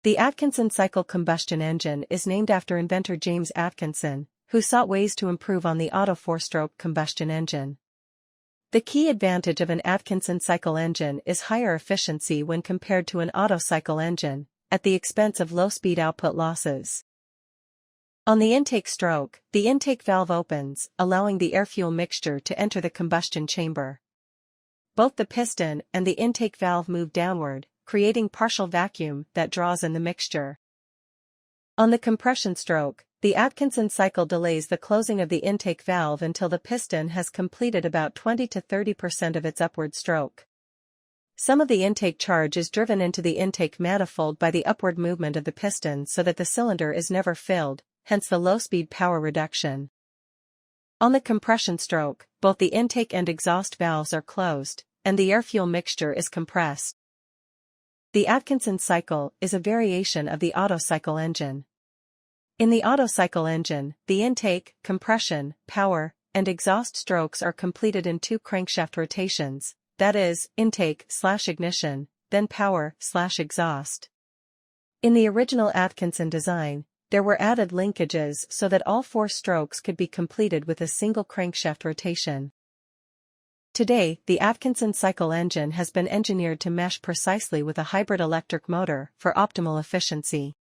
The Atkinson Cycle combustion engine is named after inventor James Atkinson, who sought ways to improve on the Otto four-stroke combustion engine. The key advantage of an Atkinson cycle engine is higher efficiency when compared to an Otto cycle engine, at the expense of low-speed output losses. On the intake stroke, the intake valve opens, allowing the air-fuel mixture to enter the combustion chamber. Both the piston and the intake valve move downward, creating partial vacuum that draws in the mixture. On the compression stroke, the Atkinson cycle delays the closing of the intake valve until the piston has completed about 20 to 30% of its upward stroke. Some of the intake charge is driven into the intake manifold by the upward movement of the piston so that the cylinder is never filled, hence the low-speed power reduction. On the compression stroke, both the intake and exhaust valves are closed, and the air-fuel mixture is compressed. The Atkinson cycle is a variation of the Otto cycle engine. In the Otto cycle engine, the intake, compression, power, and exhaust strokes are completed in 2 crankshaft rotations, that is, intake/ignition, then power/exhaust. In the original Atkinson design, there were added linkages so that all 4 strokes could be completed with a single crankshaft rotation. Today, the Atkinson cycle engine has been engineered to mesh precisely with a hybrid electric motor for optimal efficiency.